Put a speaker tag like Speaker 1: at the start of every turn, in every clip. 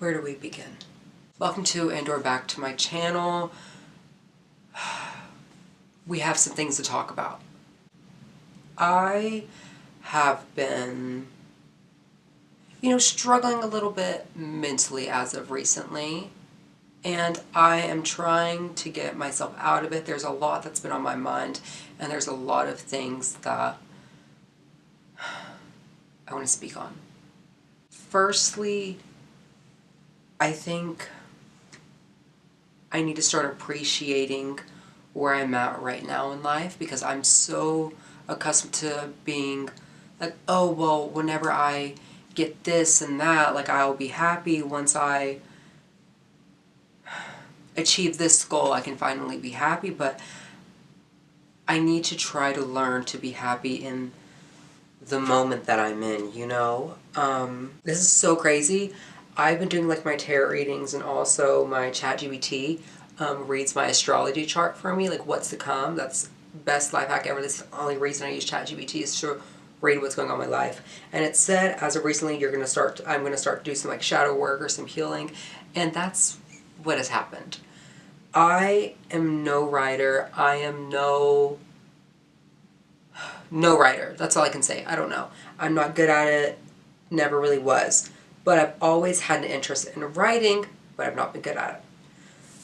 Speaker 1: Where do we begin? Welcome to and/or back to my channel. We have some things to talk about. I have been, struggling a little bit mentally as of recently, and I am trying to get myself out of it. There's a lot that's been on my mind, and there's a lot of things that I want to speak on. Firstly, I think I need to start appreciating where I'm at right now in life, because I'm so accustomed to being like, oh, well, whenever I get this and that, like, I'll be happy once I achieve this goal, I can finally be happy. But I need to try to learn to be happy in the moment that I'm in, This is so crazy. I've been doing like my tarot readings, and also my ChatGPT reads my astrology chart for me, like what's to come. That's best life hack ever. This is the only reason I use ChatGPT, is to read what's going on in my life. And it said, as of recently, I'm going to start to do some like shadow work or some healing, and that's what has happened. I am no writer. I am no writer. That's all I can say. I don't know. I'm not good at it. Never really was. But I've always had an interest in writing, but I've not been good at it.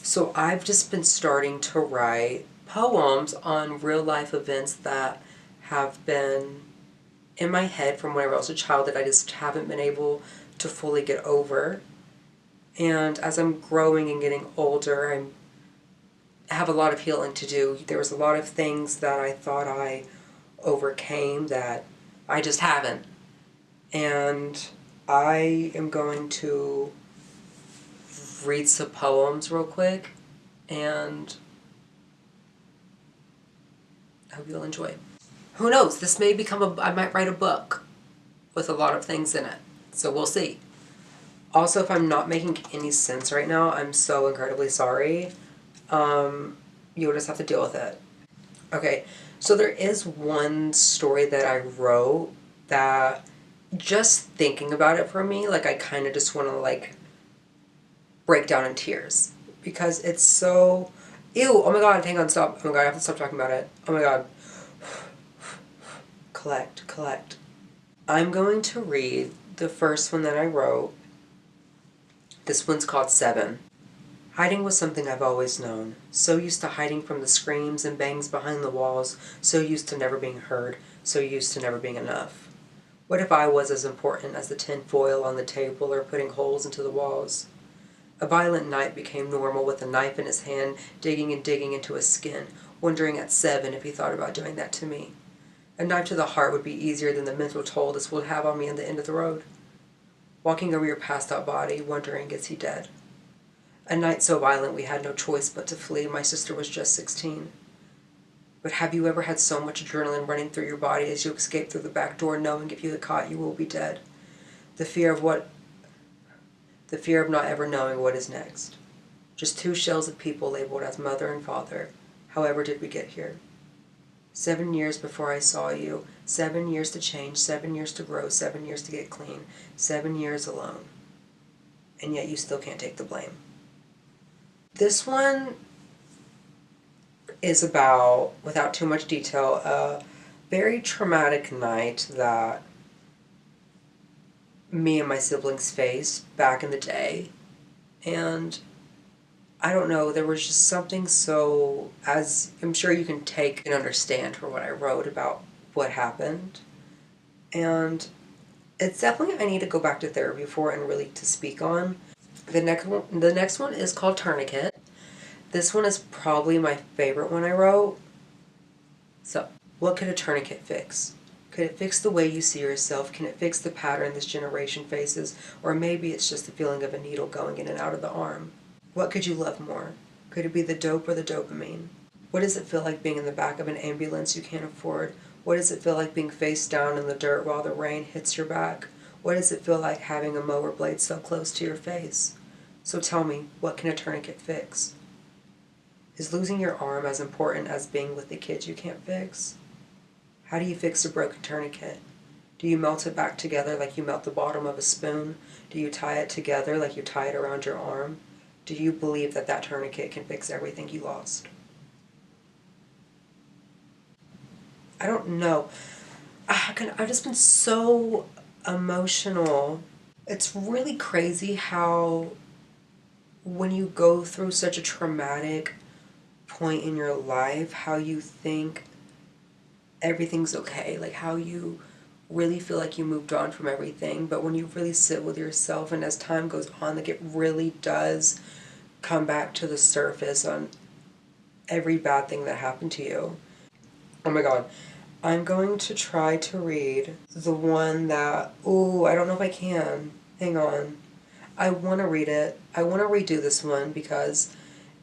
Speaker 1: So I've just been starting to write poems on real life events that have been in my head from when I was a child that I just haven't been able to fully get over. And as I'm growing and getting older, I have a lot of healing to do. There was a lot of things that I thought I overcame that I just haven't. And I am going to read some poems real quick, and I hope you'll enjoy. Who knows, this may become I might write a book with a lot of things in it, so we'll see. Also, if I'm not making any sense right now, I'm so incredibly sorry. You'll just have to deal with it. Okay, so there is one story that I wrote that, just thinking about it, for me, like, I kind of just want to like break down in tears, because it's so, ew, oh my god, hang on, stop, oh my god, I have to stop talking about it, oh my god. Collect. I'm going to read the first one that I wrote. This one's called 7. Hiding was something I've always known. So used to hiding from the screams and bangs behind the walls. So used to never being heard. So used to never being enough. What if I was as important as the tin foil on the table, or putting holes into the walls? A violent night became normal, with a knife in his hand, digging and digging into his skin, wondering at 7 if he thought about doing that to me. A knife to the heart would be easier than the mental toll this would have on me at the end of the road. Walking over your passed out body, wondering, is he dead? A night so violent we had no choice but to flee. My sister was just 16. But have you ever had so much adrenaline running through your body as you escape through the back door, knowing if you get caught you will be dead? The fear of not ever knowing what is next. Just 2 shells of people labeled as mother and father. However did we get here? 7 years before I saw you. 7 years to change. 7 years to grow. 7 years to get clean. 7 years alone. And yet you still can't take the blame. This one is about, without too much detail, a very traumatic night that me and my siblings faced back in the day. And I don't know, there was just something so, as I'm sure you can take and understand from what I wrote about what happened. And it's definitely, I need to go back to therapy for and really to speak on. The next one is called Tourniquet. This one is probably my favorite one I wrote. So, what could a tourniquet fix? Could it fix the way you see yourself? Can it fix the pattern this generation faces? Or maybe it's just the feeling of a needle going in and out of the arm. What could you love more? Could it be the dope or the dopamine? What does it feel like being in the back of an ambulance you can't afford? What does it feel like being face down in the dirt while the rain hits your back? What does it feel like having a mower blade so close to your face? So tell me, what can a tourniquet fix? Is losing your arm as important as being with the kids you can't fix? How do you fix a broken tourniquet? Do you melt it back together like you melt the bottom of a spoon? Do you tie it together like you tie it around your arm? Do you believe that that tourniquet can fix everything you lost? I don't know. I've just been so emotional. It's really crazy how when you go through such a traumatic point in your life, how you think everything's okay, like how you really feel like you moved on from everything, but when you really sit with yourself and as time goes on, like it really does come back to the surface on every bad thing that happened to you. Oh my god. I'm going to try to read the one that, ooh, I don't know if I can. Hang on. I want to read it. I want to redo this one because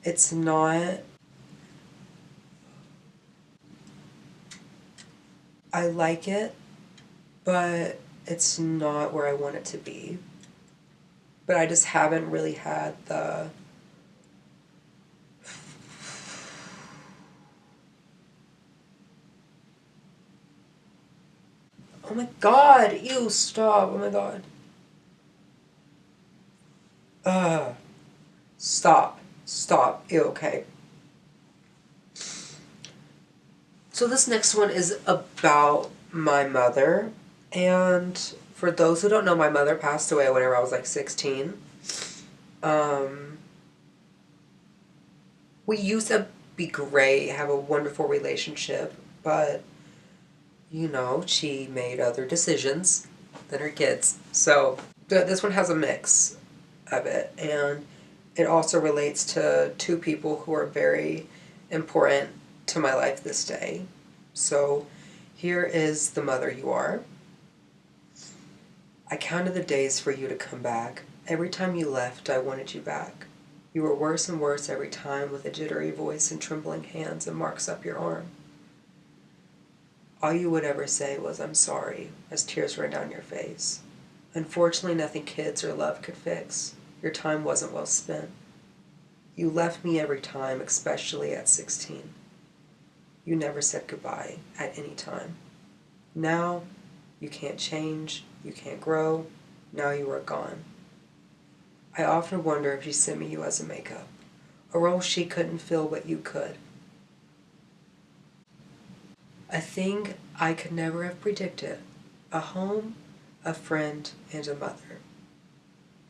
Speaker 1: it's not, I like it, but it's not where I want it to be. But I just haven't really had the, oh my god, ew, stop, oh my god. Stop, stop, ew, okay. So this next one is about my mother, and for those who don't know, my mother passed away whenever I was like 16. Um, we used to be great, have a wonderful relationship, but you know, she made other decisions than her kids. So this one has a mix of it, and it also relates to two people who are very important to my life this day. So here is the mother you are. I counted the days for you to come back. Every time you left, I wanted you back. You were worse and worse every time, with a jittery voice and trembling hands and marks up your arm. All you would ever say was, "I'm sorry," as tears ran down your face. Unfortunately, nothing kids or love could fix. Your time wasn't well spent. You left me every time, especially at 16. You never said goodbye at any time. Now, you can't change, you can't grow, now you are gone. I often wonder if she sent me you as a makeup, a role she couldn't fill but you could. A thing I could never have predicted. A home, a friend, and a mother.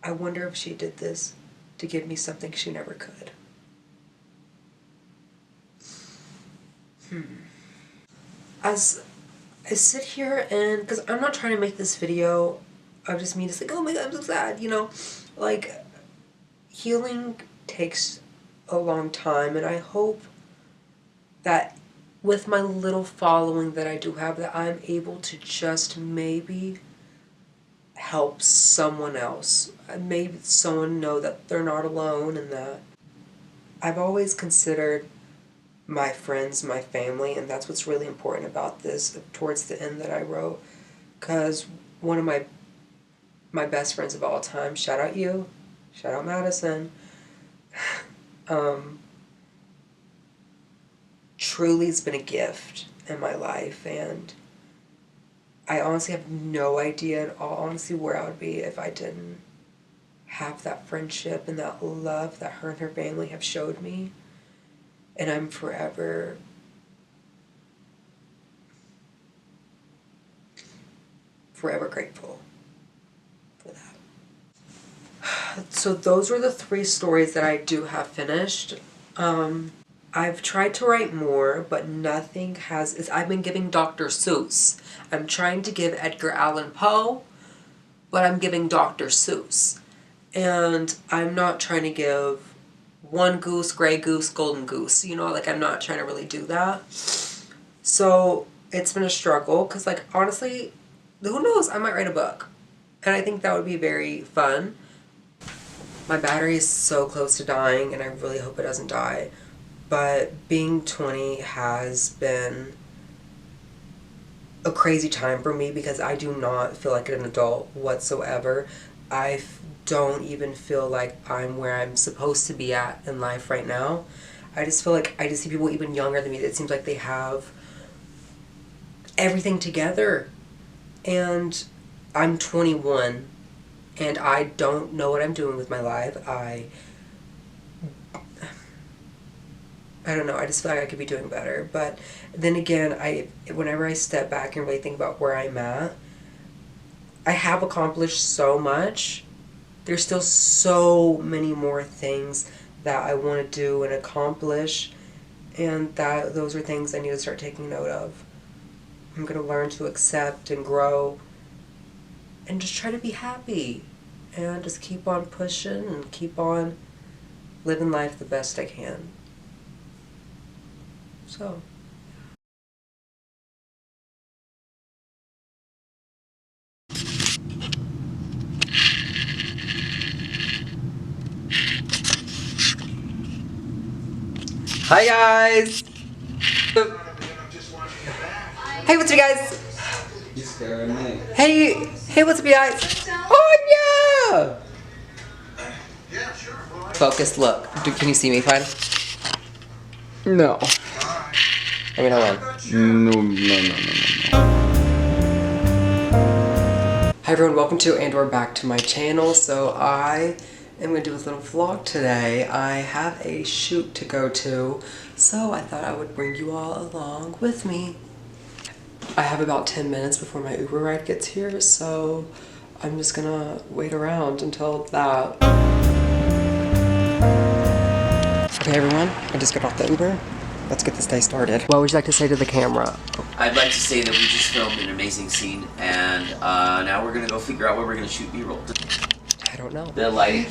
Speaker 1: I wonder if she did this to give me something she never could. As I sit here and, because I'm not trying to make this video of just me just like, oh my god, I'm so sad, you know? Like, healing takes a long time, and I hope that with my little following that I do have, that I'm able to just maybe help someone else. Maybe someone know that they're not alone, and that I've always considered my friends my family, and that's what's really important about this towards the end that I wrote, because one of my best friends of all time, shout out you, shout out Madison, truly has been a gift in my life, and I honestly have no idea in all honesty where I would be if I didn't have that friendship and that love that her and her family have showed me. And I'm forever grateful for that. So those were the 3 stories that I do have finished. I've tried to write more, but nothing has. I've been giving Dr. Seuss. I'm trying to give Edgar Allan Poe, but I'm giving Dr. Seuss. And I'm not trying to give one goose, gray goose, golden goose. You know, like I'm not trying to really do that. So it's been a struggle because, like, honestly, who knows? I might write a book. And I think that would be very fun. My battery is so close to dying, and I really hope it doesn't die. But being 20 has been a crazy time for me because I do not feel like an adult whatsoever. I don't even feel like I'm where I'm supposed to be at in life right now. I just feel like I just see people even younger than me that seems like they have everything together. And I'm 21 and I don't know what I'm doing with my life. I don't know, I just feel like I could be doing better. But then again, whenever I step back and really think about where I'm at, I have accomplished so much. There's still so many more things that I want to do and accomplish, and those are things I need to start taking note of. I'm going to learn to accept and grow and just try to be happy and just keep on pushing and keep on living life the best I can. So. Hi guys! Hey, what's up, you guys?
Speaker 2: You scaring me.
Speaker 1: Hey, what's up, you guys? Oh, yeah! Focus, look. Can you see me fine?
Speaker 2: No.
Speaker 1: Let me know when.
Speaker 2: No.
Speaker 1: Hi everyone, welcome to and/or back to my channel. So I am going to do a little vlog today. I have a shoot to go to, so I thought I would bring you all along with me. I have about 10 minutes before my Uber ride gets here, so I'm just gonna wait around until that. Okay everyone, I just got off the Uber. Let's get this day started. What would you like to say to the camera?
Speaker 3: I'd like to say that we just filmed an amazing scene, and now we're gonna go figure out where we're gonna shoot B-roll.
Speaker 1: I don't know.
Speaker 3: The lighting.